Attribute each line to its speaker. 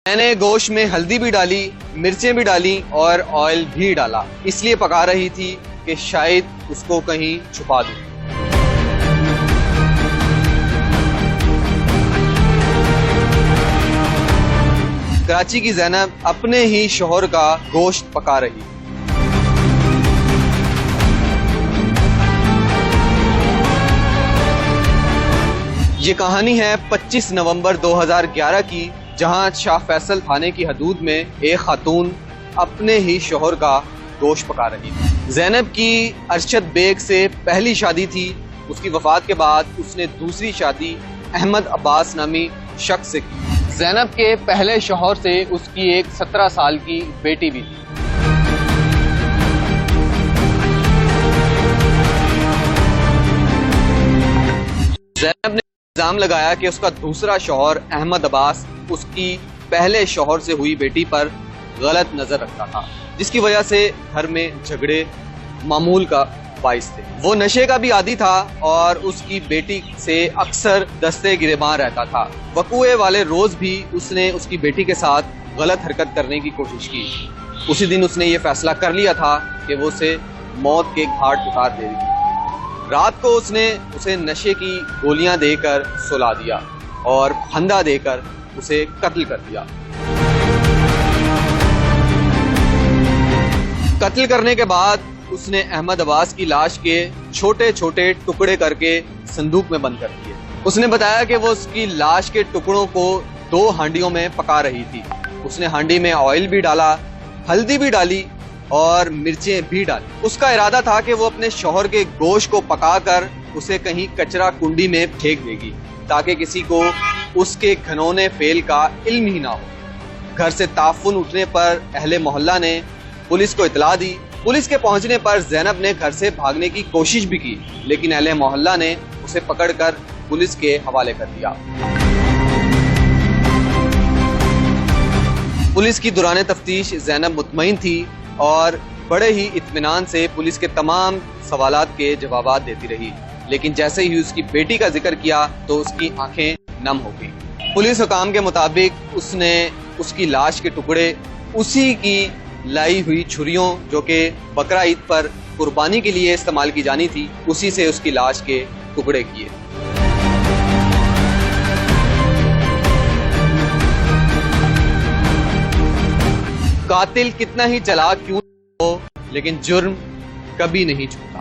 Speaker 1: میں نے گوشت میں ہلدی بھی ڈالی، مرچیں بھی ڈالی اور آئل بھی ڈالا، اس لیے پکا رہی تھی کہ شاید اس کو کہیں چھپا دوں۔ کراچی کی زینب اپنے ہی شوہر کا گوشت پکا رہی۔ یہ کہانی ہے 25 نومبر 2011 کی، جہاں شاہ فیصل تھانے کی حدود میں ایک خاتون اپنے ہی شوہر کا گوشت پکا رہی تھی۔ زینب کی ارشد بیگ سے پہلی شادی تھی، اس کی وفات کے بعد اس نے دوسری شادی احمد عباس نامی شخص سے کی۔ زینب کے پہلے شوہر سے اس کی ایک 17 سال کی بیٹی بھی تھی۔ زینب نے الزام لگایا کہ اس کا دوسرا شوہر احمد عباس اس کی پہلے شوہر سے ہوئی بیٹی پر غلط نظر رکھتا تھا، جس کی وجہ سے گھر میں جھگڑے معمول کا باعث تھے۔ وہ نشے کا بھی عادی تھا اور اس کی بیٹی سے اکثر دستے گریباں رہتا تھا۔ وقوع والے روز بھی اس نے اس کی بیٹی کے ساتھ غلط حرکت کرنے کی کوشش کی۔ اسی دن اس نے یہ فیصلہ کر لیا تھا کہ وہ اسے موت کے گھاٹ اتار دے گی۔ رات کو اس نے اسے نشے کی گولیاں دے کر سلا دیا اور پھندا دے کر اسے قتل کر دیا۔ قتل کرنے کے بعد اس نے احمد عباس کی لاش کے چھوٹے چھوٹے ٹکڑے کر کے صندوق میں بند کر دیے۔ اس نے بتایا کہ وہ اس کی لاش کے ٹکڑوں کو 2 ہانڈیوں میں پکا رہی تھی۔ اس نے ہانڈی میں آئل بھی ڈالا، ہلدی بھی ڈالی اور مرچیں بھی ڈالی۔ اس کا ارادہ تھا کہ وہ اپنے شوہر کے گوشت کو پکا کر اسے کہیں کچرا کنڈی میں پھینک دے گی تاکہ کسی کو اس کے گھنونے فعل کا علم ہی نہ ہو۔ گھر سے تعفن اٹھنے پر اہل محلہ نے پولیس کو اطلاع دی۔ پولیس کے پہنچنے پر زینب نے گھر سے بھاگنے کی کوشش بھی کی، لیکن اہل محلہ نے اسے پکڑ کر پولیس کے حوالے کر دیا۔ پولیس کی دوران تفتیش زینب مطمئن تھی اور بڑے ہی اطمینان سے پولیس کے تمام سوالات کے جوابات دیتی رہی، لیکن جیسے ہی اس کی بیٹی کا ذکر کیا تو اس کی آنکھیں نم ہو گئیں۔ پولیس حکام کے مطابق اس نے اس کی لاش کے ٹکڑے اسی کی لائی ہوئی چھریوں جو کہ بقرہ عید پر قربانی کے لیے استعمال کی جانی تھی، اسی سے اس کی لاش کے ٹکڑے کیے۔ قاتل کتنا ہی چلاک کیوں ہو، لیکن جرم کبھی نہیں چھوٹا۔